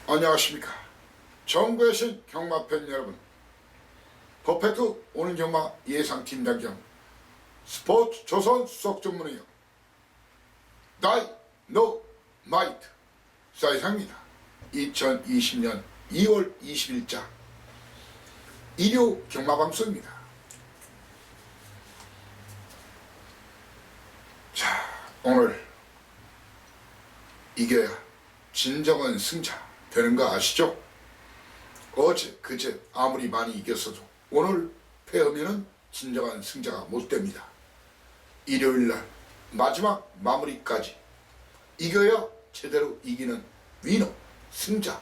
안녕하십니까. 전국에 계신 경마팬 여러분, 퍼펙트 오는 경마 예상팀장 겸 스포츠 조선 수석 전문의요 다이노마이트 사이상입니다. 2020년 2월 20일자 일요 경마방송입니다. 자, 오늘 이겨야 진정한 승자 되는 거 아시죠? 어제 그제 아무리 많이 이겼어도 오늘 패하면은 진정한 승자가 못 됩니다. 일요일날 마지막 마무리까지 이겨야 제대로 이기는 위너, 승자,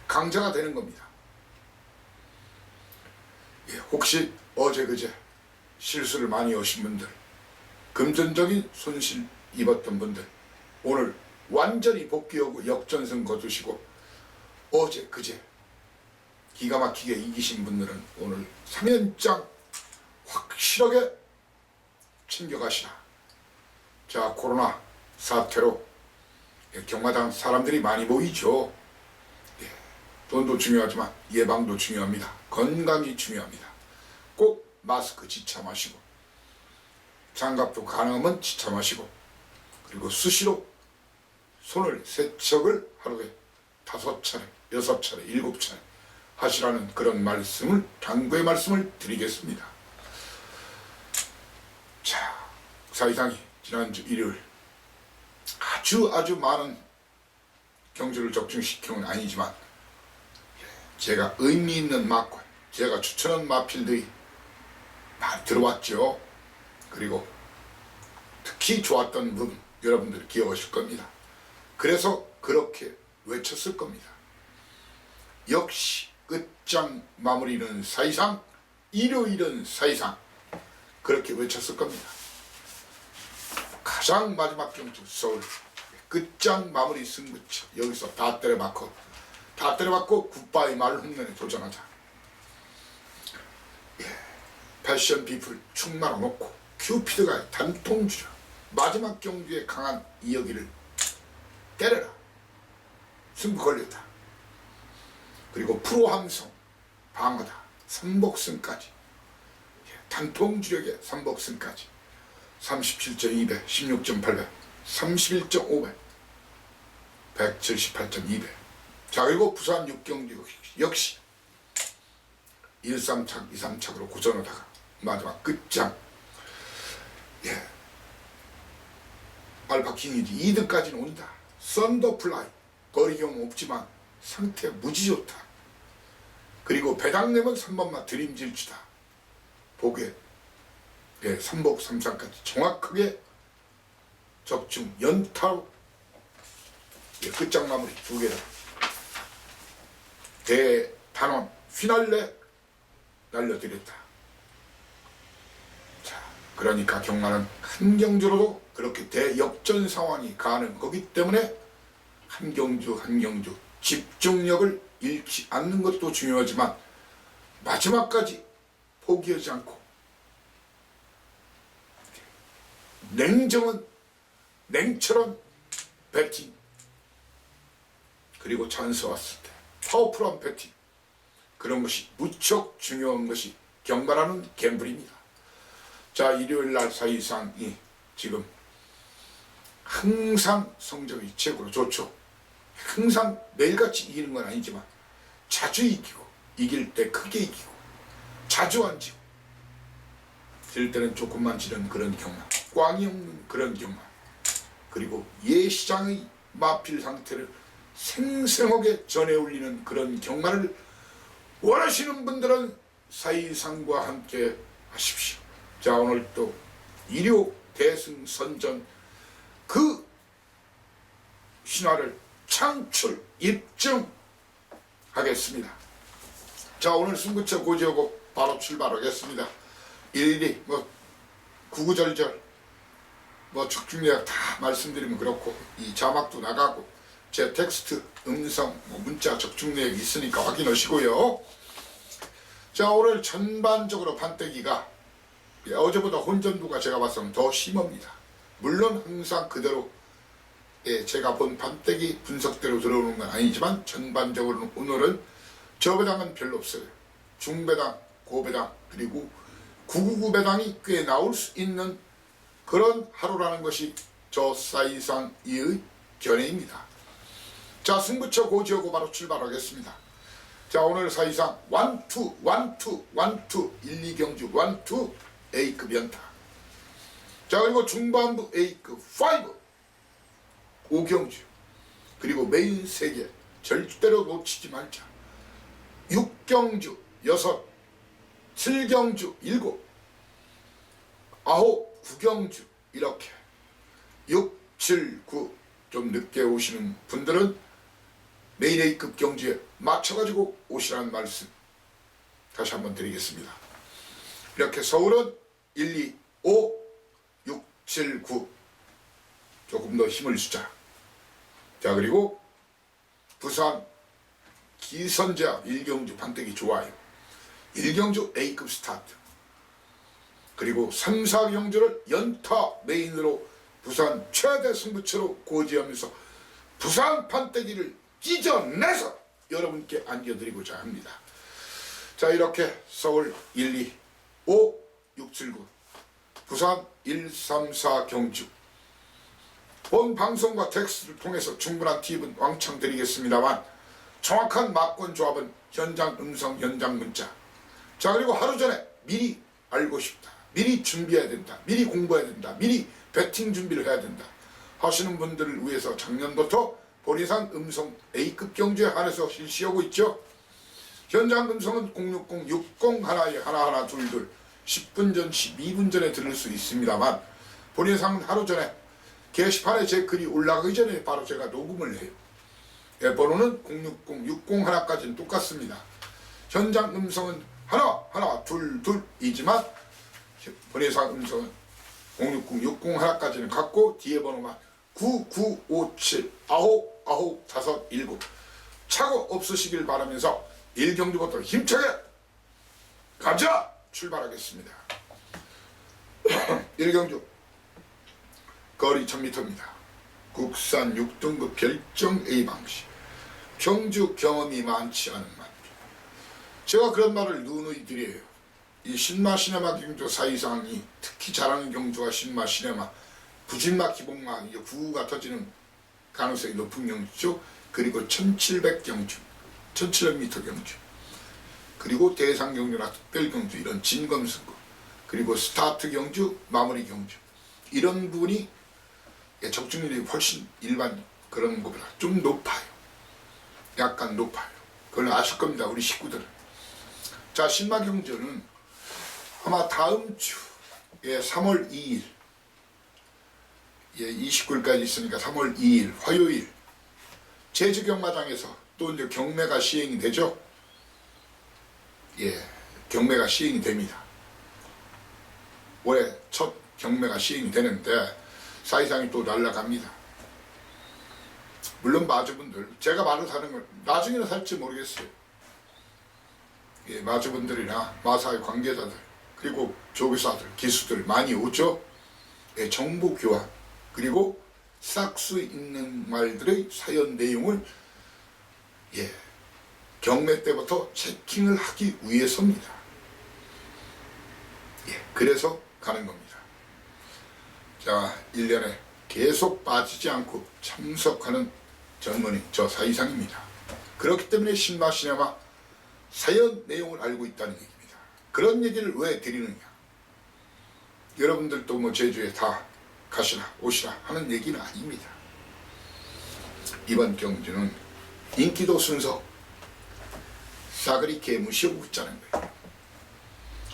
강자가 되는 겁니다. 혹시 어제 그제 실수를 많이 하신 분들, 금전적인 손실 입었던 분들, 오늘 완전히 복귀하고 역전승 거두시고 어제 그제 기가 막히게 이기신 분들은 오늘 3연장 확실하게 챙겨가시라. 자, 코로나 사태로 경마장 사람들이 많이 모이죠. 돈도 중요하지만 예방도 중요합니다. 건강이 중요합니다. 꼭 마스크 지참하시고 장갑도 가능하면 지참하시고, 그리고 수시로 손을 세척을 하루에 5차례, 6차례, 7차례 하시라는 그런 말씀을, 당부의 말씀을 드리겠습니다. 자, 사이상이 지난주 일요일 아주 많은 경주를 적중시켜는 아니지만 제가 의미 있는 마권, 제가 추천한 마필들이 많이 들어왔죠. 그리고 특히 좋았던 부분 여러분들 기억하실 겁니다. 그래서 그렇게 외쳤을 겁니다. 역시 끝장 마무리는 사이상, 일요일은 사이상, 그렇게 외쳤을 겁니다. 가장 마지막 경주 서울 끝장 마무리 승부처, 여기서 다 때려박고 굿바이 말훈련에 도전하자. 패션 비플 충만아 놓고 큐피드가 단통주려 마지막 경주에 강한 이여기를 때려라. 승부 걸렸다. 그리고 프로 함성 방어다. 삼복승까지, 단통주력의 삼복승까지 37.2배, 16.8배, 31.5배, 178.2배. 자, 그리고 부산 6경주 역시 1, 3착, 2, 3착으로 고전하다가 마지막 끝장, 알파킹이지 2등까지는 온다. 썬더플라이, 거리경 없지만 상태 무지 좋다. 그리고 배당내면 3번마 드림질주다. 보게 3복 3상까지 정확하게 적중 연타로 끝장 마무리 2개다. 대단원 피날레 날려드렸다. 자, 그러니까 경마는 한 경주로도 그렇게 대역전 상황이 가능하기 때문에 한 경주 집중력을 잃지 않는 것도 중요하지만 마지막까지 포기하지 않고 냉철한 배팅, 그리고 찬스 왔을 때 파워풀한 배팅, 그런 것이 무척 중요한 것이 경마라는 갬블입니다. 자, 일요일날 사이상이 지금 항상 성적이 최고로 좋죠. 항상 매일같이 이기는 건 아니지만 자주 이기고, 이길 때 크게 이기고, 자주 안 지고, 질 때는 조금만 지는 그런 경마, 꽝이 없는 그런 경마, 그리고 예시장의 마필 상태를 생생하게 전해 올리는 그런 경마를 원하시는 분들은 사이상과 함께 하십시오. 자, 오늘 또 일요 대승선전 그 신화를 창출, 입증하겠습니다. 자, 오늘 승부처 고지하고 바로 출발하겠습니다. 일일이 구구절절 적중력 다 말씀드리면 그렇고, 이 자막도 나가고 제 텍스트, 음성, 문자 적중력이 있으니까 확인하시고요. 자, 오늘 전반적으로 판때기가 어제보다 혼전도가 제가 봤을 때는 더 심합니다. 물론 항상 그대로 예, 제가 본 판때기 분석대로 들어오는 건 아니지만 전반적으로는 오늘은 저배당은 별로 없어요. 중배당, 고배당, 그리고 999배당이 꽤 나올 수 있는 그런 하루라는 것이 저 사이상이의 견해입니다. 자, 승부처 고지하고 바로 출발하겠습니다. 자, 오늘 사이상 1, 2, 1, 2, 2경주 1, 2 A급 연타. 자, 그리고 중반부 A급 5 5경주, 그리고 메인 3개 절대로 놓치지 말자. 6경주 6, 7경주 7, 9, 9경주 이렇게 6, 7, 9 좀 늦게 오시는 분들은 메인 A급 경주에 맞춰가지고 오시라는 말씀 다시 한번 드리겠습니다. 이렇게 서울은 1, 2, 5, 6, 7, 9 조금 더 힘을 주자. 자, 그리고 부산 기선제압 1경주 판때기 좋아요. 1경주 A급 스타트. 그리고 3, 4경주를 연타 메인으로 부산 최대 승부처로 고지하면서 부산 판때기를 찢어내서 여러분께 안겨드리고자 합니다. 자, 이렇게 서울 1, 2, 5, 6, 7, 9 부산 1, 3, 4 경주 본 방송과 텍스트를 통해서 충분한 팁은 왕창 드리겠습니다만 정확한 막권 조합은 현장 음성 현장 문자. 자, 그리고 하루 전에 미리 알고 싶다, 미리 준비해야 된다, 미리 공부해야 된다, 미리 배팅 준비를 해야 된다 하시는 분들을 위해서 작년부터 본인상 음성 A급 경주에 한해서 실시하고 있죠. 현장 음성은 060-60 하나에 하나하나 둘둘 10분 전 12분 전에 들을 수 있습니다만 본인상은 하루 전에 게시판에 제 글이 올라가기 전에 바로 제가 녹음을 해요. 예, 번호는 060-60 하나까지는 똑같습니다. 현장 음성은 하나 둘 둘이지만 본인상 음성은 060-60 하나까지는 같고 뒤에 번호만 9957 9 5 5 5 차고 없으시길 바라면서 1경주부터 힘차게 가자! 출발하겠습니다. 1경주 거리 1000m입니다. 국산 6등급 별정 A 방식. 경주 경험이 많지 않은 말. 제가 그런 말을 누누이 드려요. 이 신마 시네마 경주 사이상이 특히 잘하는 경주가 신마 시네마, 부진마 기복마 구가 터지는 가능성이 높은 경주죠. 그리고 1700 경주, 1700m 경주, 그리고 대상 경주나 특별 경주 이런 진검승부, 그리고 스타트 경주, 마무리 경주 이런 부분이 적중률이 훨씬 일반 그런 것보다 좀 높아요. 약간 높아요. 그걸 아실 겁니다, 우리 식구들은. 자, 신마 경주는 아마 다음 주에 3월 2일, 예, 29일까지 있으니까 3월 2일 화요일 제주 경마장에서 또 이제 경매가 시행이 되죠. 예, 경매가 시행이 됩니다. 올해 첫 경매가 시행이 되는데 사이상이 또 날라갑니다. 물론 마주분들, 제가 말을 사는 건 나중에는 살지 모르겠어요. 예, 마주분들이나 마사의 관계자들, 그리고 조교사들, 기수들 많이 오죠. 예, 정보 교환, 그리고 싹수 있는 말들의 사연 내용을 예, 경매 때부터 체킹을 하기 위해서입니다. 예, 그래서 가는 겁니다. 자, 1년에 계속 빠지지 않고 참석하는 전문의 저 사이상입니다. 그렇기 때문에 신마 시네마 사연 내용을 알고 있다는 얘기입니다. 그런 얘기를 왜 드리느냐, 여러분들도 뭐 제주에 다 가시라 오시라 하는 얘기는 아닙니다. 이번 경주는 인기도 순서 싸그리 개 무시하고 붙자는 거예요.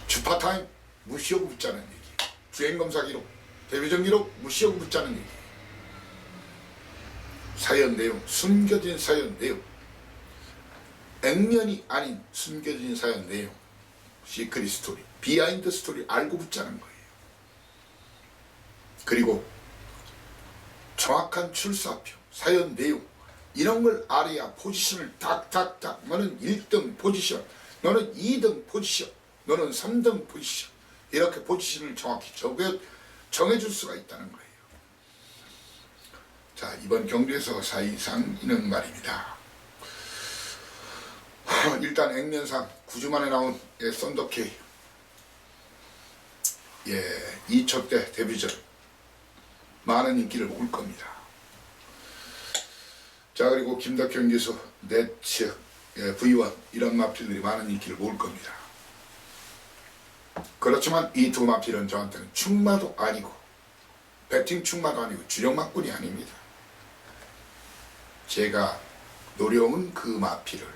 주파타임 무시하고 붙자는 얘기, 주행검사 기록, 대회전 기록 무시하고 붙자는 얘기, 사연 내용, 숨겨진 사연 내용, 액면이 아닌 숨겨진 사연 내용, 시크릿 스토리, 비하인드 스토리 알고 붙자는 거예요. 그리고 정확한 출사표, 사연 내용 이런 걸 알아야 포지션을 딱딱딱, 너는 1등 포지션, 너는 2등 포지션, 너는 3등 포지션, 이렇게 포지션을 정확히 정해줄 수가 있다는 거예요. 자, 이번 경주에서 사이상이는 말입니다. 일단 액면상 9주 만에 나온 썬더케이, 2초 때 데뷔전 많은 인기를 모을 겁니다. 자, 그리고 김덕현 기수, 네츠, V1 이런 마필들이 많은 인기를 모을 겁니다. 그렇지만 이 두 마필은 저한테는 충마도 아니고 배팅 충마도 아니고 주력마꾼이 아닙니다. 제가 노려온 그 마필을,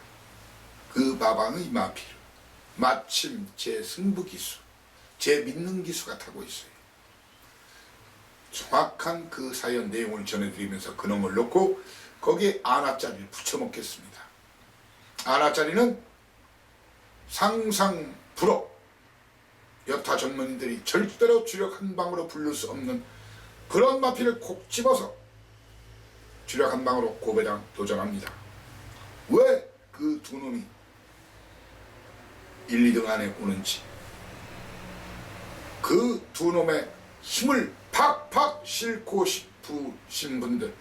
그 마방의 마필을 마침 제 승부 기수, 제 믿는 기수가 타고 있어요. 정확한 그 사연 내용을 전해드리면서 그놈을 놓고 거기에 아나짜리를 붙여먹겠습니다. 아나짜리는 상상 불허, 여타 전문인들이 절대로 주력 한 방으로 부를 수 없는 그런 마필을 콕 집어서 주력 한 방으로 고배당 도전합니다. 왜 그 두 놈이 1, 2등 안에 오는지, 그 두 놈의 힘을 팍팍 싣고 싶으신 분들,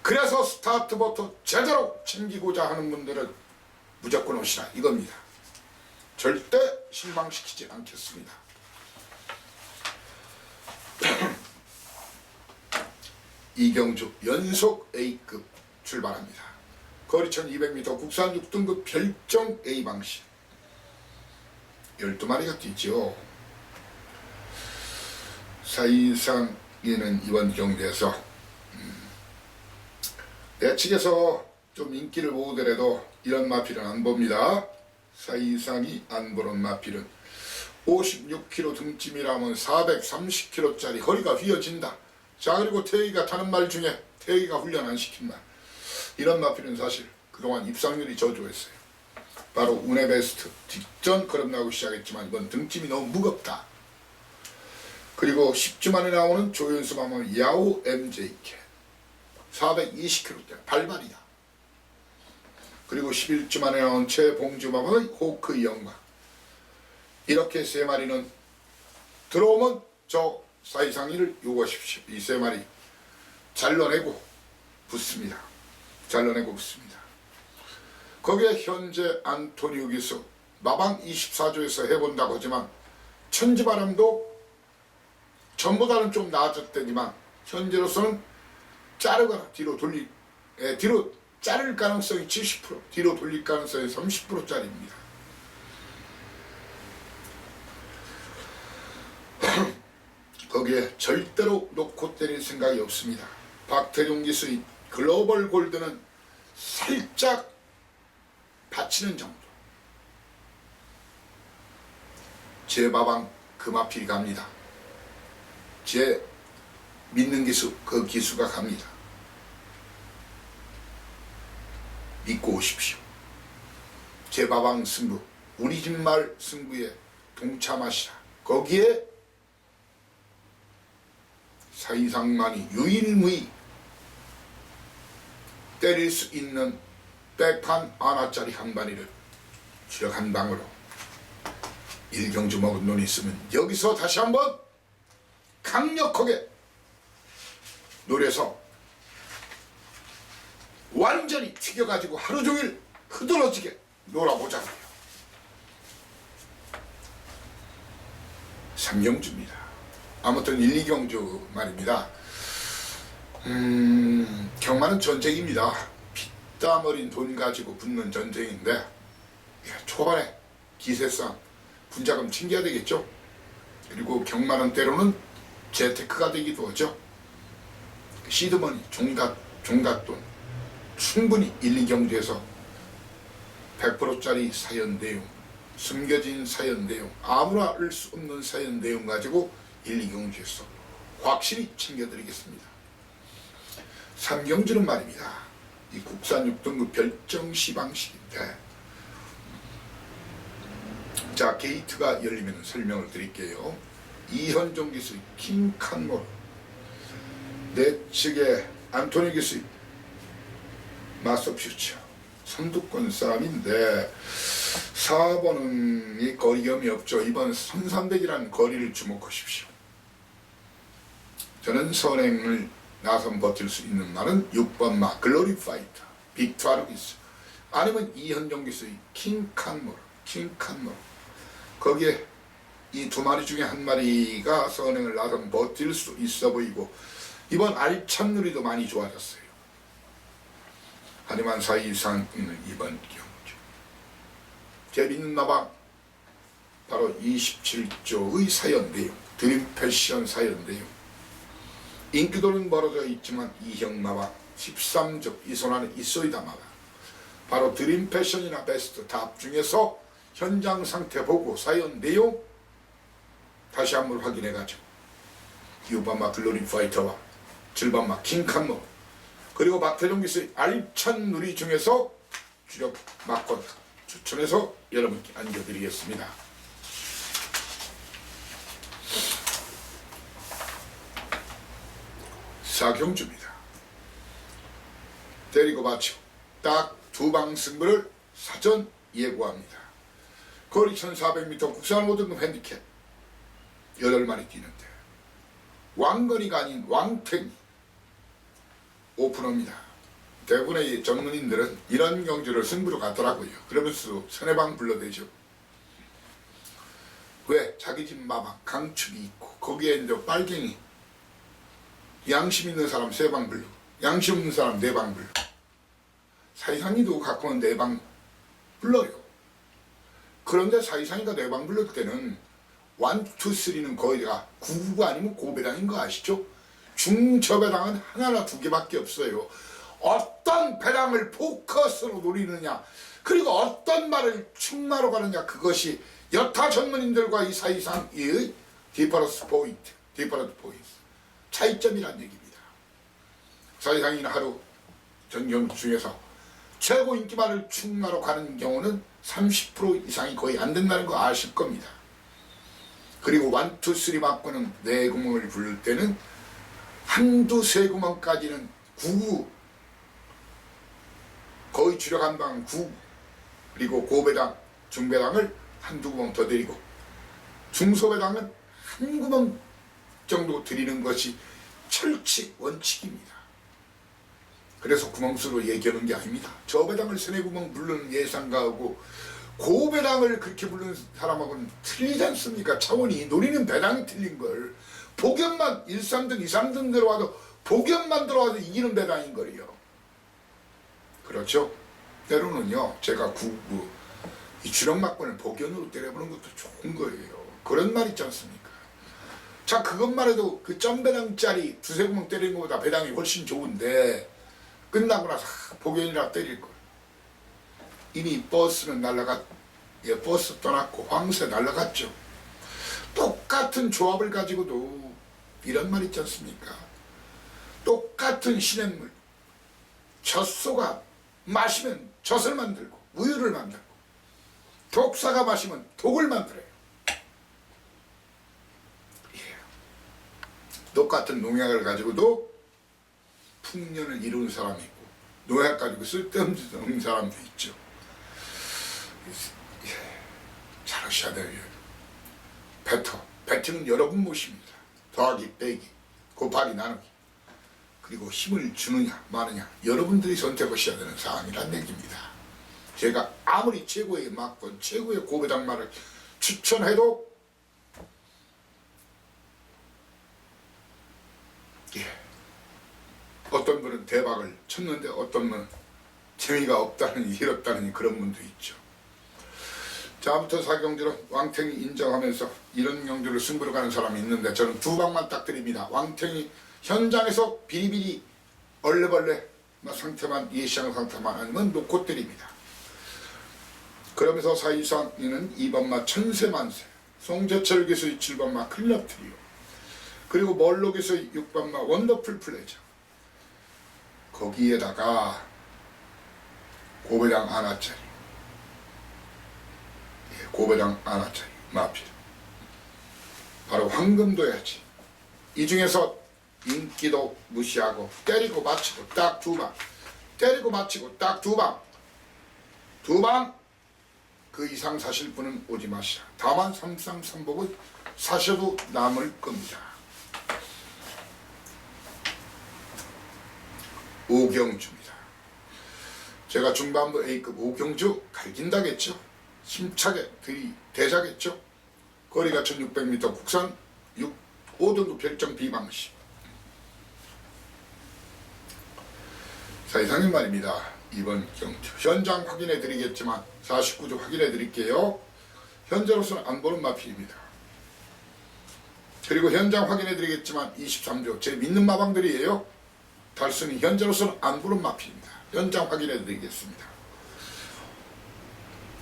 그래서 스타트부터 제대로 챙기고자 하는 분들은 무조건 오시라 이겁니다. 절대 실망시키지 않겠습니다. 이경주 연속 A급 출발합니다. 거리 1200m 국산 6등급 별정 A 방식 12마리가 뛰죠. 사이상에는 이번 경기에서 예측에서 좀 인기를 모으더라도 이런 마필은 안 봅니다. 사이상이 안 보는 마필은 56kg 등짐이라면 430kg짜리 허리가 휘어진다. 자, 그리고 태희가 타는 말 중에 태희가 훈련 안 시킨 말, 이런 마필은 사실 그동안 입상률이 저조했어요. 바로 우네베스트 직전 걸음나고 시작했지만 이번 등짐이 너무 무겁다. 그리고 10주 만에 나오는 조연수 마마 야오 MJK 420kg대 발발이다. 그리고 11주 만에 나온 최봉주 마마의 호크 영광, 이렇게 세 마리는 들어오면 저 사이상이를 요구하십시오. 이 세 마리 잘라내고 붙습니다. 잘라내고 붙습니다. 거기에 현재 안토니오 기수 마방 24조에서 해본다고 하지만 천지바람도 전보다는 좀 나아졌더니만 현재로서는 자르거나 뒤로 자를 가능성이 70%, 뒤로 돌릴 가능성이 30%짜리입니다. 거기에 절대로 놓고 때릴 생각이 없습니다. 박태종 기수의 글로벌 골드는 살짝 받치는 정도. 제 마방 그 마필이 갑니다. 제 믿는 기수 그 기수가 갑니다. 믿고 오십시오. 제 마방 승부, 우리 집 말 승부에 동참하시라. 거기에 사이상만이 유일무이 때릴 수 있는 백판 하나짜리 한 마리를 주력 한 방으로 일경주 먹은 놈이 있으면 여기서 다시 한번 강력하게 노려서 완전히 튀겨가지고 하루 종일 흐드러지게 놀아보자고요. 삼경주입니다. 아무튼 1, 2경주 말입니다. 경마는 전쟁입니다. 피땀 어린 돈 가지고 붙는 전쟁인데 초반에 기세상 분자금 챙겨야 되겠죠. 그리고 경마는 때로는 재테크가 되기도 하죠. 시드머니, 종갓돈 충분히 1, 2경주에서 100%짜리 사연 내용, 숨겨진 사연 내용, 아무나 알 수 없는 사연 내용 가지고 1, 2경주에서 확실히 챙겨드리겠습니다. 3경주는 말입니다. 이 국산 6등급 별정시 방식인데, 자, 게이트가 열리면 설명을 드릴게요. 이현종 기수의 킹칸몰, 내 측의 안토니 기수의 마소퓨처, 선두권 싸움인데 4번은 이 거리감이 없죠. 이번 1300이라는 거리를 주목하십시오. 저는 선행을 나선 버틸 수 있는 말은 6번 마 글로리파이터 빅투아르기스, 아니면 이현종 기수의 킹칸모르. 거기에 이 두 마리 중에 한 마리가 선행을 나선 버틸 수 있어 보이고, 이번 알찬 누리도 많이 좋아졌어요. 하지만 사이상 있는 이번 경주 재밌는 나방, 바로 27조의 사연 내용, 드림 패션 사연 내용. 인기도는 멀어져 있지만 이형마와 13조 이손안에 있소이다 마와, 바로 드림 패션이나 베스트 답 중에서 현장 상태 보고 사연 내용 다시 한번 확인해가지고 6번마 글로리 파이터와 7번마 킹칸모, 그리고 박태종 기수의 알찬 누리 중에서 주력 막권 추천해서 여러분께 안겨드리겠습니다. 사경주입니다. 때리고 받치고 딱 두 방 승부를 사전 예고합니다. 거리 1400m 국산 5등급 핸디캡 8마리 뛰는데 왕건이가 아닌 왕탱이 오픈합니다. 대부분의 전문인들은 이런 경주를 승부로 가더라고요. 그러면서 서네방 불러대죠. 왜? 자기 집 마방 강축이 있고 거기에 이제 빨갱이, 양심 있는 사람 3방 불러, 양심 없는 사람 4방 불러. 사이상이도 가끔은 4방 불러요. 그런데 사이상이가 4방 부를 때는 1, 2, 3는 거의 다 구구가 아니면 고배당인 거 아시죠? 중저배당은 하나나 2개밖에 없어요. 어떤 배당을 포커스로 노리느냐, 그리고 어떤 말을 충마로 가느냐, 그것이 여타 전문인들과 이 사이상의 디퍼런스 포인트 차이점이란 얘기입니다. 사이상이는 하루 전경 중에서 최고 인기말을 충마로 가는 경우는 30% 이상이 거의 안 된다는 거 아실 겁니다. 그리고 1, 2, 3 맞고는 4구멍을 부를 때는 한두 세 구멍까지는 9구, 거의 주력 한방 9, 그리고 고배당, 중배당을 한두 구멍 더 드리고 중소배당은 한 구멍 정도 드리는 것이 철칙 원칙입니다. 그래서 구멍수로 얘기하는 게 아닙니다. 저배당을 3-4구멍 부르는 예상가하고 고배당을 그렇게 부르는 사람하고는 틀리지 않습니까? 차원이 노리는 배당이 틀린 걸. 복연만 1, 3등, 2, 3등 들어와도 복연만 들어와도 이기는 배당인 거예요. 그렇죠? 때로는요, 제가 이 주력막권을 복연으로 때려보는 것도 좋은 거예요. 그런 말 있지 않습니까? 자, 그것만 해도 그 점배당짜리 2-3구멍 때리는 것보다 배당이 훨씬 좋은데 끝나고 나서 복연이라 때릴 거예요. 이미 버스는 버스 떠났고 황새 날라갔죠. 똑같은 조합을 가지고도 이런 말 있지 않습니까? 똑같은 시냇물, 젖소가 마시면 젖을 만들고 우유를 만들고, 독사가 마시면 독을 만들어요. 예. 똑같은 농약을 가지고도 풍년을 이루는 사람이 있고 농약 가지고 쓸데없는 사람도 있죠. 예. 잘하셔야 돼요. 배트는 여러분 몫입니다. 더하기, 빼기, 곱하기, 나누기. 그리고 힘을 주느냐 마느냐 여러분들이 선택하셔야 되는 사항이란 얘기입니다. 제가 아무리 최고의 막권, 최고의 고배당말을 추천해도 어떤 분은 대박을 쳤는데 어떤 분은 재미가 없다느니 hir었다느니 그런 분도 있죠. 자, 아무튼 사경주는 왕탱이 인정하면서 이런 경주를 승부로 가는 사람이 있는데 저는 2방만 딱 드립니다. 왕탱이 현장에서 비리비리 얼레벌레 상태만, 예시장 상태만 아니면 놓고 때립니다. 그러면서 사이상이는 2번마 천세만세, 송재철 기수의 7번마 클럽 트리오, 그리고 멀로 기수의 6번마 원더풀 플레저, 거기에다가 고배당 하나짜리, 고배당 하나짜리 마필, 바로 황금도야지. 이 중에서 인기도 무시하고 때리고 맞히고 딱 2방, 때리고 맞히고 딱 2방, 2방 그 이상 사실 분은 오지 마시라. 다만 3상3복은 사셔도 남을 겁니다. 오경주입니다. 제가 중반부 A급 오경주 갈긴다겠죠. 힘차게 들이대자겠죠. 거리가 1600m 국산 5등급 별정 비방시. 자, 이상인 말입니다. 이번 경주 현장 확인해 드리겠지만 49주 확인해 드릴게요. 현재로서는 안 보는 마필입니다. 그리고 현장 확인해 드리겠지만 23조 제 믿는 마방들이에요. 달순이 현재로서는 안 보는 마필입니다. 현장 확인해 드리겠습니다.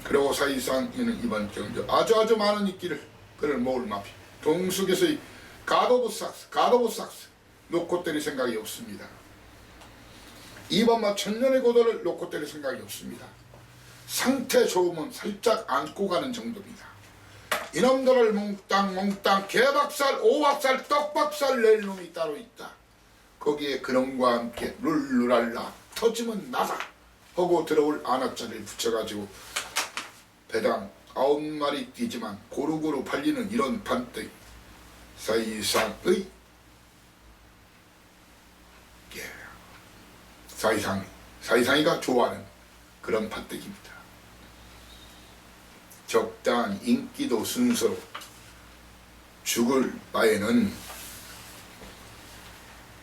그리고 사이상에는 이번 경주 아주 많은 인기를 그를 모을 마필. 동숙에서의 갓 오브 삭스 놓고 때릴 생각이 없습니다. 이번만 천년의 고도를 놓고 때릴 생각이 없습니다. 상태 좋으면 살짝 안고 가는 정도입니다. 이놈들을 몽땅 개박살, 오박살, 떡박살 낼 놈이 따로 있다. 거기에 그놈과 함께 룰루랄라 터지면 나다 하고 들어올 안압자를 붙여가지고 배당 9마리 뛰지만 고루고루 팔리는 이런 판때기 사이상의 사이상이가 좋아하는 그런 판때기입니다. 적당한 인기도 순서로 죽을 바에는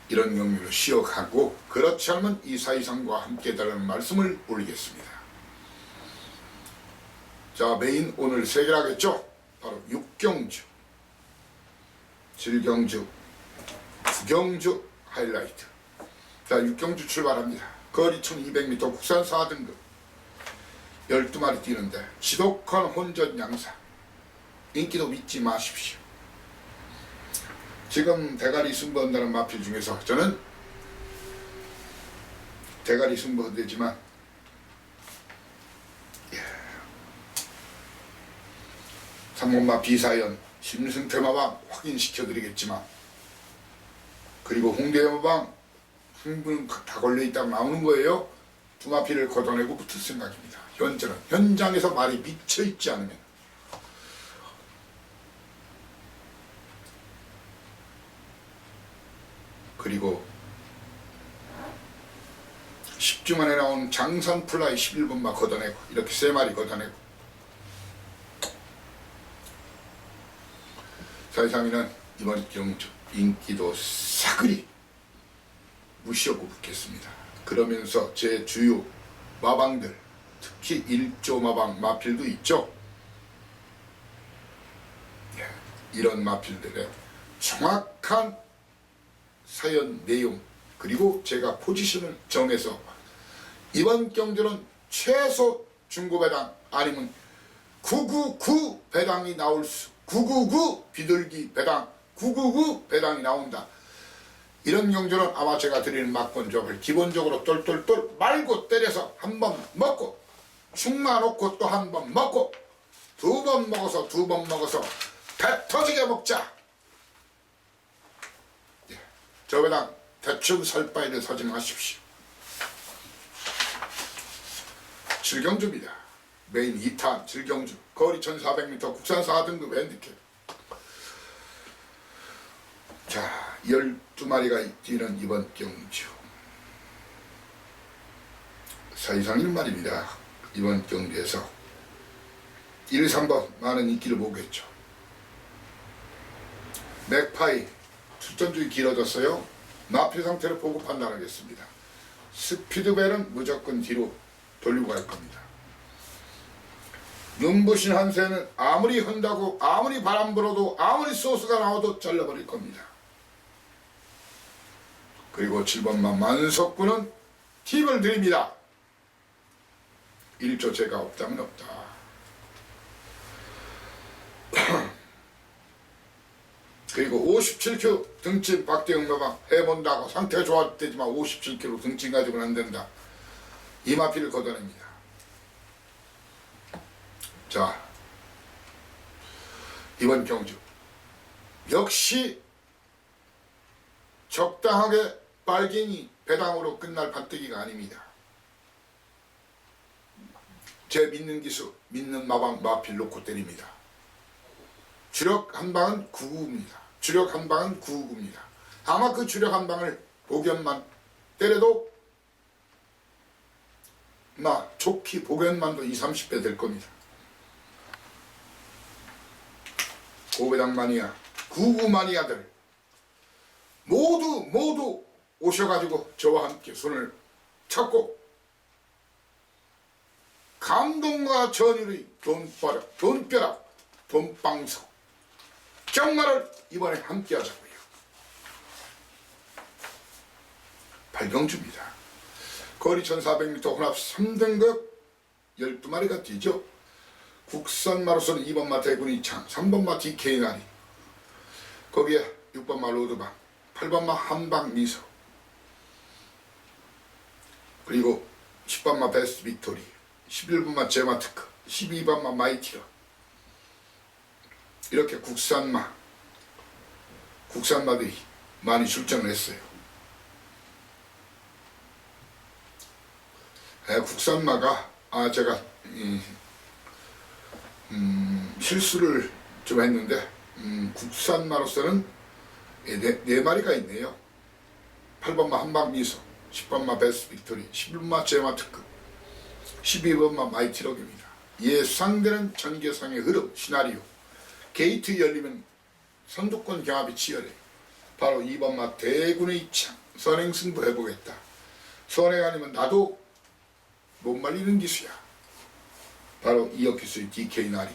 이런 경류를 쉬어가고 그렇지 않으면 이 사이상과 함께 다른 말씀을 올리겠습니다. 자, 메인 오늘 3개를 하겠죠. 바로 6경주, 7경주, 9경주 하이라이트. 자, 6경주 출발합니다. 거리 1200m 국산 4등급 12마리 뛰는데 지독한 혼전 양사. 인기도 믿지 마십시오. 지금 대가리 승부한다는 마필 중에서 저는 대가리 승부되지만 삼본마 비사연 심승태마방 확인시켜드리겠지만 그리고 홍대마방 한 분 다 걸려있다고 나오는 거예요. 두 마필을 걷어내고 붙을 생각입니다. 현재는 현장에서 말이 미쳐있지 않으면 그리고 10주 만에 나온 장산플라이 11번마 걷어내고 이렇게 3마리 걷어내고 사이상이는 이번 경주 인기도 사그리 무시하고 붙겠습니다. 그러면서 제 주요 마방들 특히 1조 마방 마필도 있죠. 이런 마필들의 정확한 사연 내용 그리고 제가 포지션을 정해서 이번 경주는 최소 중고 배당 아니면 999 배당이 나올 수 999 비둘기 배당 999 배당이 나온다. 이런 경주는 아마 제가 드리는 막권 조합을 기본적으로 똘똘똘 말고 때려서 한 번 먹고 충만 놓고 또 한 번 먹고 2번 먹어서 2번 먹어서 배 터지게 먹자. 저 배당 대충 살 바에는 사지 마십시오. 7경주입니다. 메인 2탄 7경주 거리 1400m 국산 4등급 핸디캡. 자, 12마리가 뛰는 이번 경주 사이상인 말입니다. 이번 경주에서 1, 3번 많은 인기를 보겠죠. 맥파이 출전주의 길어졌어요. 마필 상태를 보고 판단하겠습니다. 스피드벨은 무조건 뒤로 돌리고 갈 겁니다. 눈부신 한새는 아무리 흔다고 아무리 바람 불어도 아무리 소스가 나와도 잘라버릴 겁니다. 그리고 7번만 만석구는 팁을 드립니다. 1조 제가 없다면 없다. 그리고 57kg 등짐 박대영 마방 해본다고 상태가 좋았대지만 57kg 등짐 가지고는 안된다. 이마피를 걷어냅니다. 자, 이번 경주 역시 적당하게 빨갱이 배당으로 끝날 판때기가 아닙니다. 제 믿는 기수 믿는 마방 마필 놓고 때립니다. 주력 한 방은 9구입니다. 주력 한 방은 9구입니다. 아마 그 주력 한 방을 복연만 때려도 좋기 복연만도 20, 30배 될 겁니다. 고배당 마니아, 구구 마니아들 모두 오셔가지고 저와 함께 손을 잡고 감동과 전율의 돈벼락, 돈방석 정말을 이번에 함께 하자고요. 발병주입니다. 거리 1400m 혼합 3등급 12마리가 뛰죠. 국산마로서는 2번마 대군이창, 3번마 DK나리, 거기에 6번마 로드방, 8번마 한방미소, 그리고 10번마 베스트 빅토리, 11번마 제마트크, 12번마 마이티러, 이렇게 국산마들이 많이 출전을 했어요. 국산마가 제가 실수를 좀 했는데 국산마로서는 네 마리가 있네요. 8번마 한방미소, 10번마 베스트 빅토리, 11번마 제마트크, 12번마 마이티럭입니다. 예상되는 전개상의 흐름, 시나리오, 게이트 열리면 선두권 경합이 치열해요. 바로 2번마 대군의 창, 선행승부 해보겠다. 선행 아니면 나도 못 말리는 기수야. 바로 이어기수의 DK나리.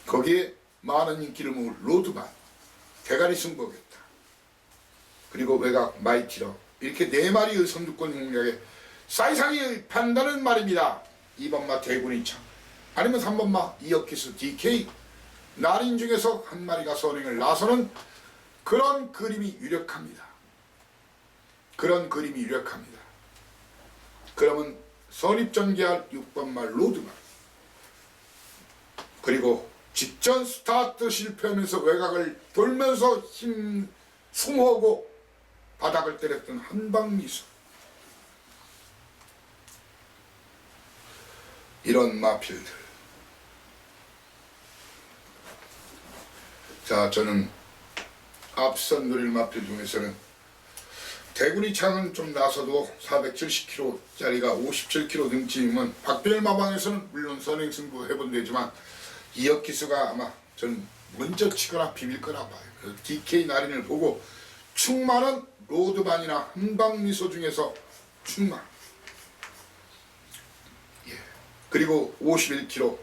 거기에 많은 인기를 모을 로드반, 대가리 승부하겠다. 그리고 외곽 마이티러, 이렇게 네 마리의 선두권 공략에 사이상이 판다는 말입니다. 2번마 대군의 창, 아니면 3번마 이어키스 DK 나린 중에서 한 마리가 선행을 나서는 그런 그림이 유력합니다. 그러면 선입전개할 6번마 로드만, 그리고 직전 스타트 실패하면서 외곽을 돌면서 숨어오고 바닥을 때렸던 한방미소, 이런 마필들. 자, 저는 앞선 누릴 마필 중에서는 대군이 창은 좀 나서도 470kg짜리가 57kg 등짐이면 박별 마방에서는 물론 선행승부 해본대지만 이역기수가 아마 전 먼저 치거나 비빌 거나 봐요. DK 나린을 보고 충만한 로드반이나 한방미소 중에서 충만, 그리고 51kg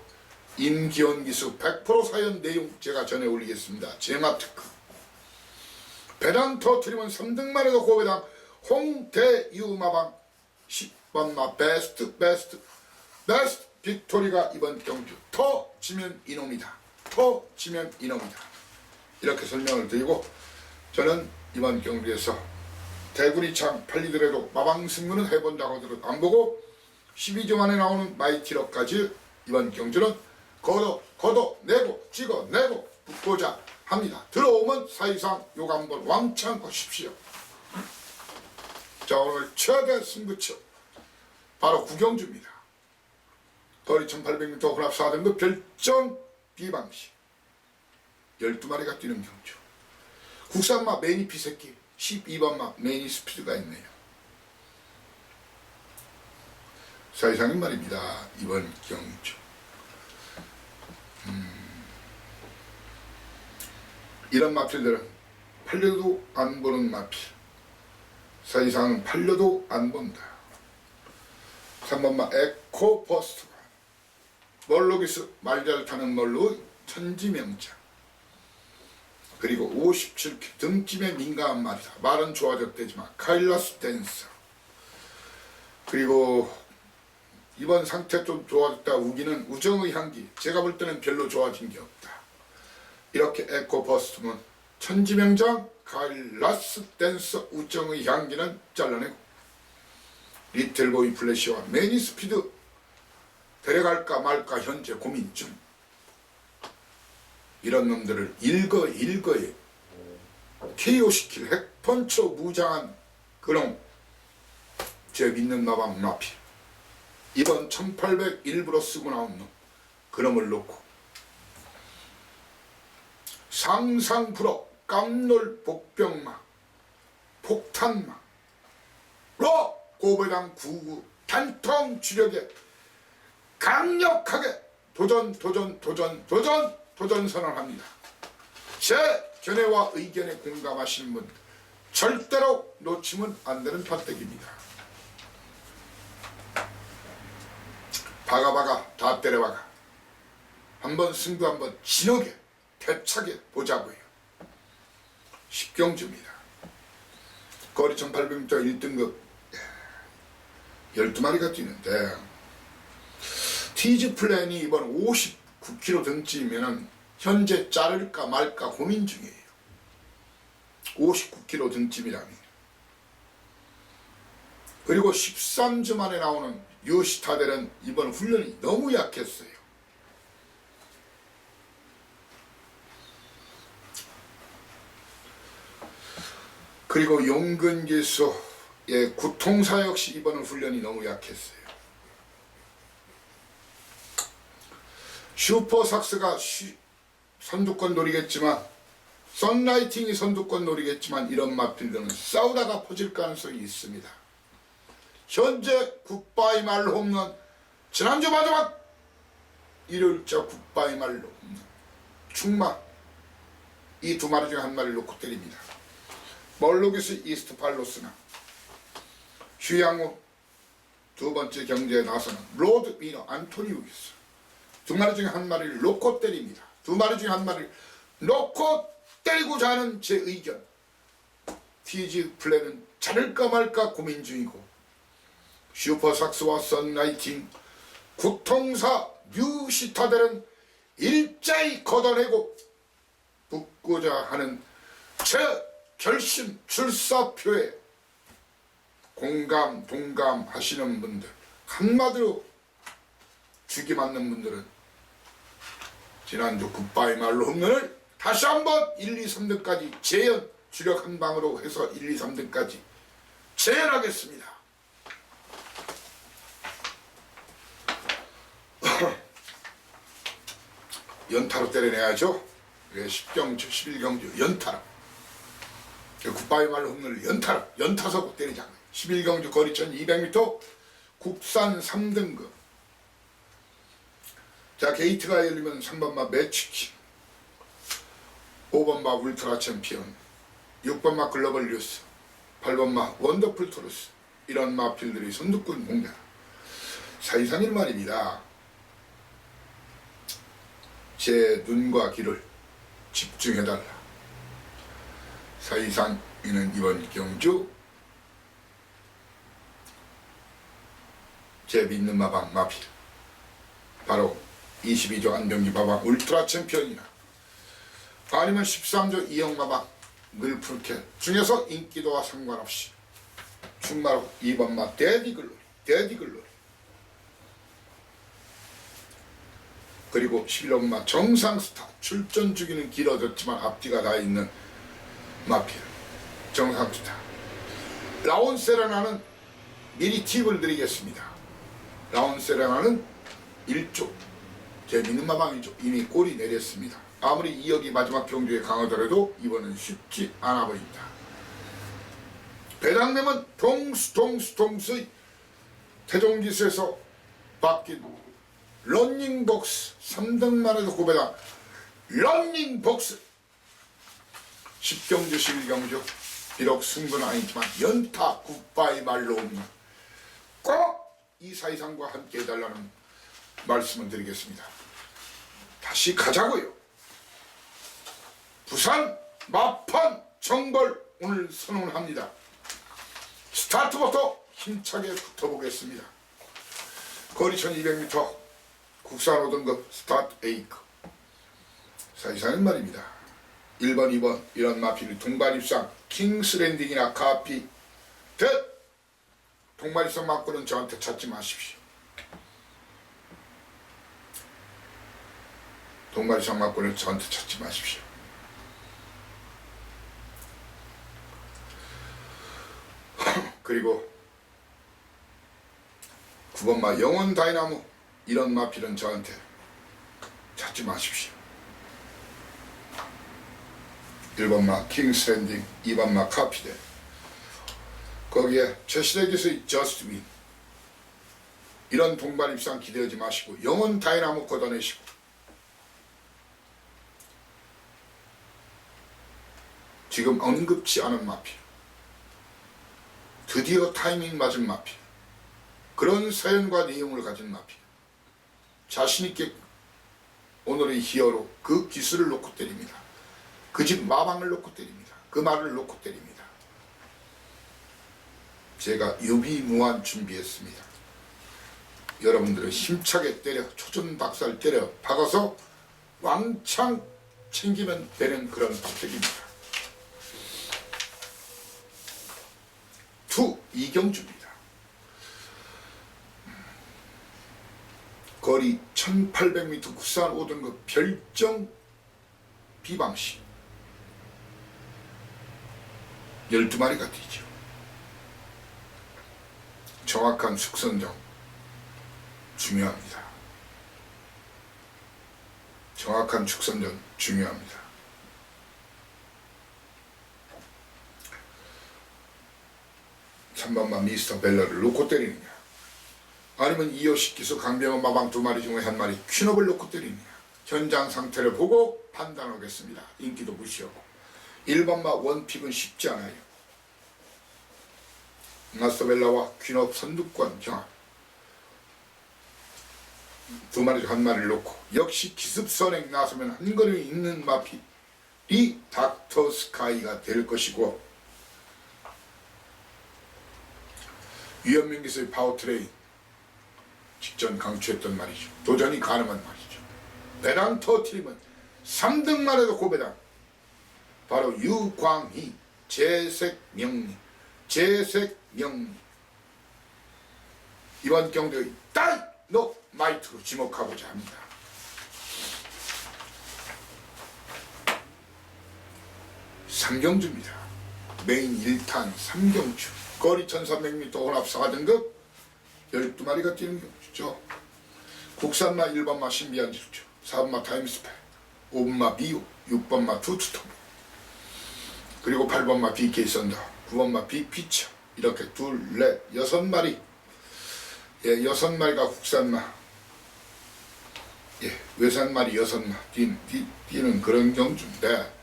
임기원 기수 100% 사연 내용 제가 전해 올리겠습니다. 제마특크 배당 터트리면 3등만 해도 고배당 홍대유마방 10번마 베스트 빅토리가 이번 경주 터지면 이놈이다. 이렇게 설명을 드리고, 저는 이번 경주에서 대구리 창 팔리더라도 마방 승부는 해본다고 하더라도 안 보고 12주 만에 나오는 마이티럭까지 이번 경주는 걷어내고 찍어내고 붙고자 합니다. 들어오면 사이상 욕 한번 왕창 하십시오. 자, 오늘 최대 승부처 바로 구경주입니다. 거리 1800m 혼합 4등급 별점 B방식 12마리가 뛰는 경주. 국산마 매니피 새끼 12번마 매니스피드가 있네요. 사이상인 말입니다. 이번 경주 이런 마필들은 팔려도 안 보는 마필, 사이상은 팔려도 안 본다. 3번마 에코버스트가 멀로기스 말잘 타는 멀로 천지명장, 그리고 57kg 등짐에 민감한 말이다. 말은 좋아졌대지만 카일라스 댄서, 그리고 이번 상태 좀 좋아졌다 우기는 우정의 향기, 제가 볼 때는 별로 좋아진 게 없다. 이렇게 에코버스트면 천지명장, 카일라스 댄서, 우정의 향기는 잘라내고 리틀보이 플래시와 매니스피드 데려갈까 말까 현재 고민 중. 이런 놈들을 일거에 KO시킬 핵펀처 무장한 그놈, 제 믿는 마방 마필, 이번 1800 일부러 쓰고 나온 놈, 그놈을 놓고 상상불허 깜놀 복병마 폭탄마 로 고배당 99 단통 주력에 강력하게 도전 선언합니다. 제 견해와 의견에 공감하시는 분 절대로 놓치면 안 되는 판때기입니다. 박아박아 다 때려박아 한번 승부 한번 진하게 대차게 보자고요. 십경주입니다. 거리 1800m 1등급 12마리가 뛰는데 티즈 플랜이 이번 59kg 등쯤이면 현재 자를까 말까 고민 중이에요. 59kg 등쯤이라니. 그리고 13주 만에 나오는 유시타델은 이번 훈련이 너무 약했어요. 그리고 용근기수의 구통사 역시 이번 훈련이 너무 약했어요. 슈퍼삭스가 선두권 노리겠지만 썬라이팅이 선두권 노리겠지만 이런 마필드는 싸우다가 퍼질 가능성이 있습니다. 현재 굿바이 말로 홈런 지난주 마지막 일요일자 굿바이 말로 홈런 충마 이 두 마리 중에 한 마리를 놓고 때립니다. 멀로기스 이스트 팔로스나 휴양호 두 번째 경기에 나서는 로드 미너 안토니우기스 두 마리 중에 한 마리를 놓고 때립니다. 두 마리 중에 한 마리를 놓고 때리고자 하는 제 의견. 티즈 플랜은 자를까 말까 고민 중이고 슈퍼삭스와 썬라이팅 구통사 뉴시타델은 일자히 걷어내고 붙고자 하는 제 결심 출사표에 공감 동감하시는 분들 한마디로 죽이 맞는 분들은 지난주 굿바이 말로 홈런을 다시 한번 1, 2, 3등까지 재연 주력 한 방으로 해서 1, 2, 3등까지 재연하겠습니다. 연타로 때려내야죠. 10경주 11경주 연타로 굿바이 말로 홈런을 연타서 때리자. 11경주 거리 1200m 국산 3등급. 자, 게이트가 열리면 3번마 매치키, 5번마 울트라 챔피언, 6번마 글로벌 뉴스, 8번마 원더풀 토르스 이런 마필들이 선두권 공략. 사이상일 말입니다. 제 눈과 귀를 집중해달라. 사이상이는 이번 경주 제 믿는 마방 마필 바로 22조 안병기 마방 울트라 챔피언이나 아니면 13조 이영 마방 늘풀켓 중에서 인기도와 상관없이 충마로 2번마 데디글로리 그리고 11번마 정상스타 출전 주기는 길어졌지만 앞뒤가 다 있는 마필 정상스타. 라온세라나는 미리 팁을 드리겠습니다. 라온세라나는 1조 제 믿는 마방이죠. 이미 골이 내렸습니다. 아무리 2억이 마지막 경주에 강하더라도 이번은 쉽지 않아 보입니다. 배당되면 동수 태종기수에서 바뀐 런닝복스 3등만 해도 고배당 런닝복스 10경주 11경주 비록 승부는 아니지만 연타 굿바이 말로 오면 꼭 이 사이상과 함께 해달라는 말씀을 드리겠습니다. 다시 가자고요. 부산 마판 정벌 오늘 선언합니다. 스타트부터 힘차게 붙어보겠습니다. 거리 1200m 국산 5등급 스타트 A급 사이상은 말입니다. 1번 2번 이런 마필이 동반 입상 킹스랜딩이나 카피 대 동반 입상 맞고는 저한테 찾지 마십시오. 동반 입상 맞고는 저한테 찾지 마십시오. 그리고 9번마 영원 다이나모 이런 마필은 저한테 찾지 마십시오. 1번마 킹스랜딩 2번마 카피데 거기에 최시대 기수의 Just Win 이런 동반 입상 기대하지 마시고 영혼 다이나모 걷어내시고 지금 언급지 않은 마필 드디어 타이밍 맞은 마필 그런 사연과 내용을 가진 마필 자신있게 오늘의 히어로 그 기술을 놓고 때립니다. 그 집 마방을 놓고 때립니다. 그 말을 놓고 때립니다. 제가 유비무한 준비했습니다. 여러분들은 힘차게 때려 초전박살 때려 박아서 왕창 챙기면 되는 그런 박격입니다. 투 이경주입니다. 거리 1800m 국산 5등급 별정 비방시 12마리가 뛰죠. 정확한 숙선정 중요합니다. 정확한 축선정 중요합니다. 참반만 미스터 벨러를 놓고 때리느냐 아니면 이효식 기수 강병호 마방 2마리 중에 1마리 퀸업을 놓고 때리느냐 현장 상태를 보고 판단하겠습니다. 인기도 무시하고 1번마 원픽은 쉽지 않아요. 마스터벨라와 퀸업 선두권 경합 2마리 중 1마리를 놓고 역시 기습선행 나서면 한 걸음 있는 마필이 닥터 스카이가 될 것이고 위험민 기수의 파워트레인 직전 강추했던 말이죠. 도전이 가능한 말이죠. 배당 터트리면 3등만 해도 고배당 바로 유광희 재색명리 이번 경기의 다이너마이트로 지목하고자 합니다. 삼경주입니다. 메인 1탄 삼경주 거리 1300m 혼합 4등급 12마리가 뛰는 경주죠. 국산마 1번마 신비한 질주 4번마 타임스페 5번마 미오 6번마 투투톱 그리고 8번마 BK 썬더 9번마 빅피처 이렇게 둘, 넷, 6마리 6마리가 국산마 외산마리 6마 뛰는 그런 경주인데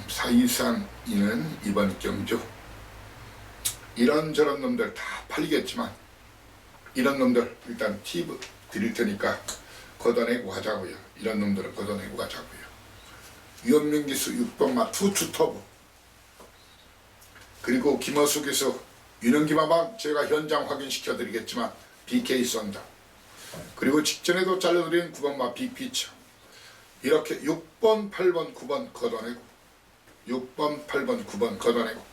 사이상 이는 이번 경주 이런저런 놈들 다 팔리겠지만 이런 놈들 일단 팁 드릴 테니까 걷어내고 가자고요. 이런 놈들은 걷어내고 가자고요. 유현민 기수 6번마 투투터보 그리고 김어수 기수 유능기마방 제가 현장 확인시켜 드리겠지만 BK 썬다 그리고 직전에도 잘라드린 9번마 빅피처 이렇게 6번, 8번, 9번 걷어내고 6번, 8번, 9번 걷어내고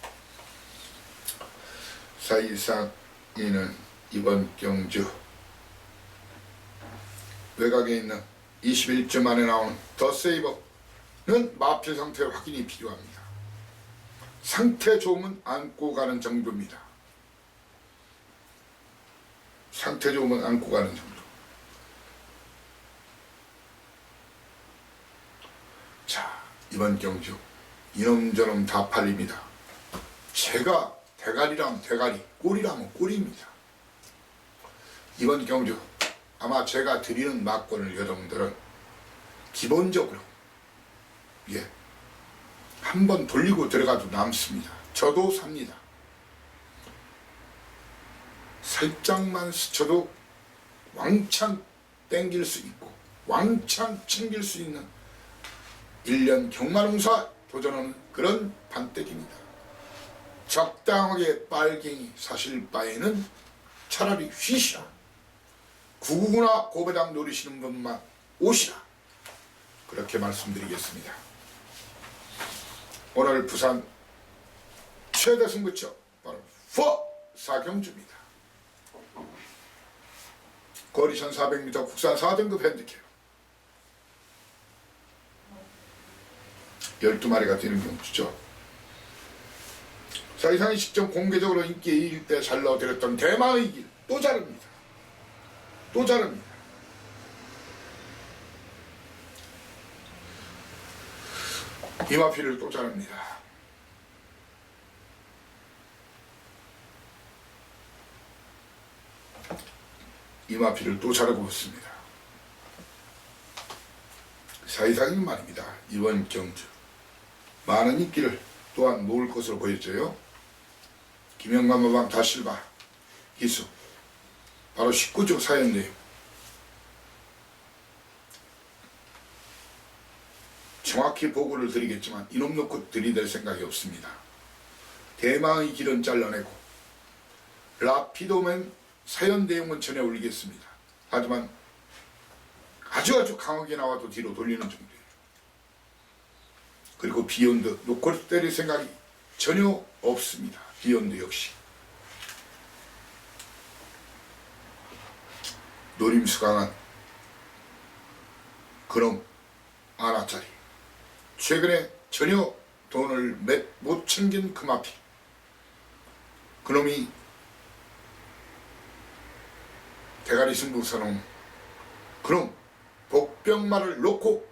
사이상 이는 이번 경주 외곽에 있는 21주 만에 나온 더 세이버는 마필 상태 확인이 필요합니다. 상태 좋으면 안고 가는 정도입니다. 상태 좋으면 안고 가는 정도. 자, 이번 경주 이놈저놈 다 팔립니다. 제가 대가리라면 대가리, 꼴이라면 꼴입니다. 이번 경주 아마 제가 드리는 막권을 여러분들은 기본적으로 한번 돌리고 들어가도 남습니다. 저도 삽니다. 살짝만 스쳐도 왕창 땡길 수 있고 왕창 챙길 수 있는 1년 경마농사 도전하는 그런 반대기입니다. 적당하게 빨갱이 사실 바에는 차라리 휘시라. 구구나 고배당 노리시는 분만 오시라. 그렇게 말씀드리겠습니다. 오늘 부산 최대 승부처 바로 사경주입니다. 거리 1400m 국산 4등급 핸디캡 12마리가 뛰는 경주죠. 사이상이 직접 공개적으로 인기 2일 때 잘 넣어드렸던 대마의 길 또 자릅니다. 또 자릅니다. 이마피를 또 자릅니다. 이 마피를 또 자르고 있습니다. 사이사님 말입니다. 이번 경주 많은 인기를 또한 모을 것으로 보였죠. 김영관 마방 다실바 기수 바로 19조 사연 내용. 정확히 보고를 드리겠지만 이놈 놓고 들이댈 생각이 없습니다. 대망의 길은 잘라내고 라피도맨 사연 내용은 전해 올리겠습니다. 하지만 아주 강하게 나와도 뒤로 돌리는 정도예요. 그리고 비욘드 놓고 때릴 생각이 전혀 없습니다. 비욘드 역시 노림수 강한 그놈 아나짜리, 최근에 전혀 돈을 못 챙긴 그 마피, 그놈이 대가리 승부사놈, 그놈 복병말을 놓고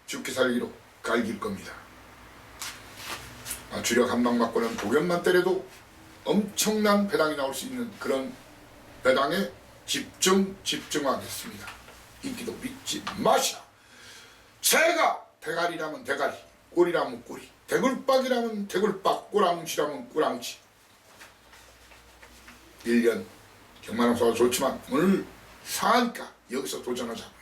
죽기 살기로 갈길 겁니다. 주력 한 방 맞고는 독연만 때려도 엄청난 배당이 나올 수 있는 그런 배당에 집중하겠습니다. 인기도 믿지 마시라. 제가 대가리라면 대가리, 꼬리라면 꼬리, 대굴박이라면 대굴박, 꼬랑지라면 꼬랑지. 1년 경마농사가 좋지만 오늘 사니까 여기서 도전하자고요.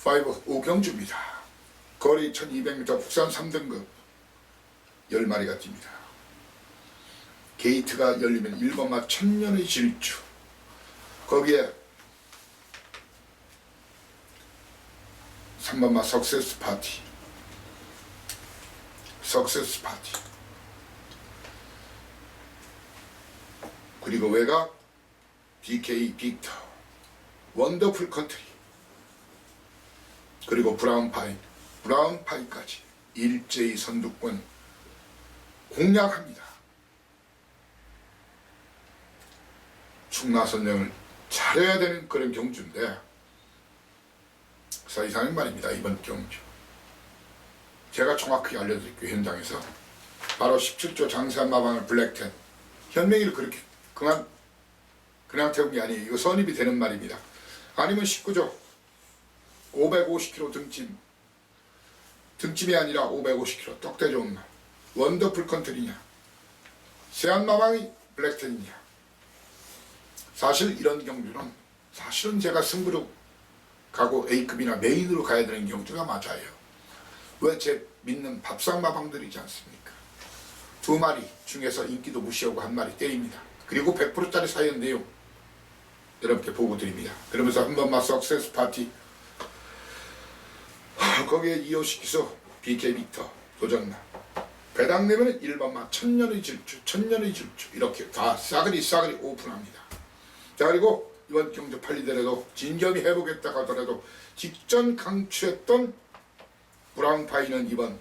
5 오경주입니다. 거리 1200m 국산 3등급 10마리가 뜁니다. 게이트가 열리면 1번마 천년의 질주, 거기에 3번마 석세스 파티, 그리고 외곽 BK 빅터, 원더풀 컨트리, 그리고 브라운파이까지 일제히 선두권 공략합니다. 충나선령을 잘해야 되는 그런 경주인데 사이사님 말입니다. 이번 경주 제가 정확히 알려드릴게요. 현장에서 바로 17조 장세한 마방을 블랙텐, 현명이를 그렇게 그냥 태운 게 아니에요. 이거 선입이 되는 말입니다. 아니면 19조 550kg 등짐이 아니라 550kg 떡대 좋은 말, 원더풀 컨트리냐, 세안마방이 블랙텐이냐. 사실 이런 경주는 사실은 제가 승부로 가고 A급이나 메인으로 가야 되는 경주가 맞아요. 왜? 제 믿는 밥상마방들이지 않습니까? 2마리 중에서 인기도 무시하고 1마리 때립니다. 그리고 100%짜리 사연 내용 여러분께 보고 드립니다. 그러면서 한 번만 석세스 파티, 거기에 이어시키서 BK 빅터 도전나, 배당 내면 1번만 천년의 질주 이렇게 다 싸그리 오픈합니다. 자, 그리고 이번 경주 팔리더라도 진겸이 해보겠다 하더라도 직전 강추했던 브라운파이는 이번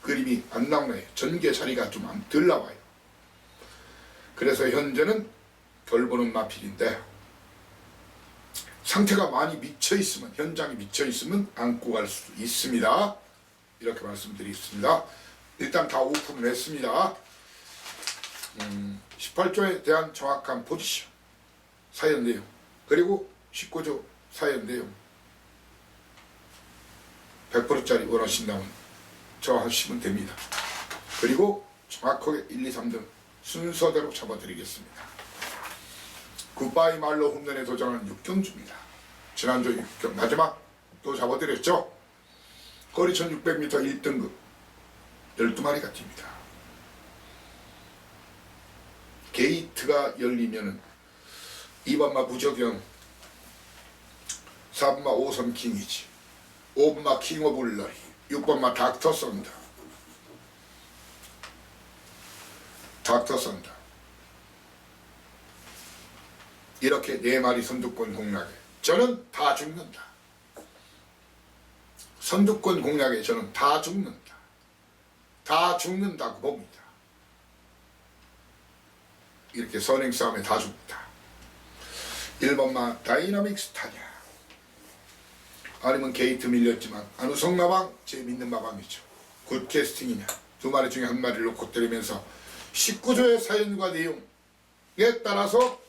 그림이 안 나오네요. 전개 자리가 좀 덜 나와요. 그래서 현재는 결보는 마필인데 상태가 많이 미쳐있으면, 현장에 미쳐있으면 안고 갈 수도 있습니다. 이렇게 말씀드리겠습니다. 일단 다 오픈을 했습니다. 18조에 대한 정확한 포지션, 사연 내용, 그리고 19조 사연 내용 100%짜리 원하신다면 저 하시면 됩니다. 그리고 정확하게 1, 2, 3등 순서대로 잡아드리겠습니다. 굿바이 말로 홈런에 도전하는 6경주입니다. 지난주 6경 마지막 또 잡아드렸죠. 거리 1600m 1등급 12마리가 뜁니다. 게이트가 열리면은 2번마 무적영, 4번마 오선 킹이지, 5번마 킹 오브 울러리, 6번마 닥터 선더, 이렇게 4마리 선두권 공략에 저는 다 죽는다. 선두권 공략에 저는 다 죽는다고 봅니다. 이렇게 선행 싸움에 다 죽는다. 1번마 다이나믹 스타냐, 아니면 게이트 밀렸지만 안우성 마방 제 믿는 마방이죠. 굿 캐스팅이냐, 두 마리 중에 한 마리를 놓고 때리면서 19조의 사연과 내용에 따라서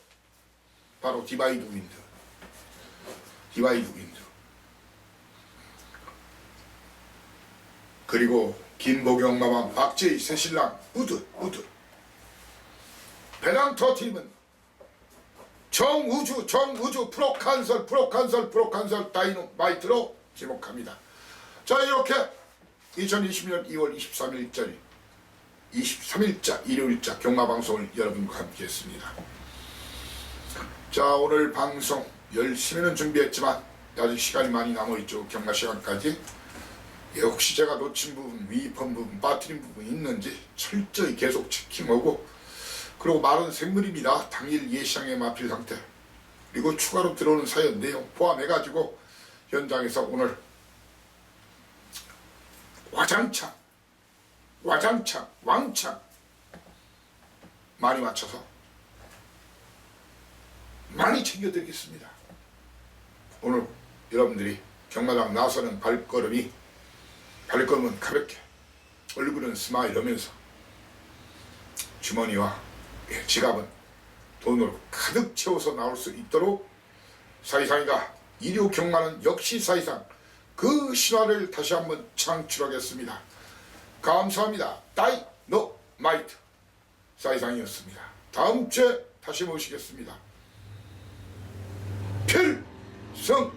바로 디바이드 윈드 그리고 김보경 마마 박재희 새신랑 우드 배낭터 팀은 정우주 프로칸설 다이노마이트로 지목합니다. 자, 이렇게 2020년 2월 23일자 일요일자 경마방송을 여러분과 함께 했습니다. 자, 오늘 방송 열심히는 준비했지만 아직 시간이 많이 남아있죠. 경마 시간까지. 혹시 제가 놓친 부분, 위입한 부분, 빠뜨린 부분이 있는지 철저히 계속 체킹하고, 그리고 말은 생물입니다. 당일 예시장에 마필 상태, 그리고 추가로 들어오는 사연 내용 포함해가지고 현장에서 오늘 와장창 많이 맞춰서 많이 챙겨드리겠습니다. 오늘 여러분들이 경마장 나서는 발걸음은 가볍게, 얼굴은 스마일하면서 주머니와 지갑은 돈으로 가득 채워서 나올 수 있도록 사이상이가 일요 경마는 역시 사이상 그 신화를 다시 한번 창출하겠습니다. 감사합니다. 다이노마이트 사이상이었습니다. 다음 주에 다시 모시겠습니다. 필승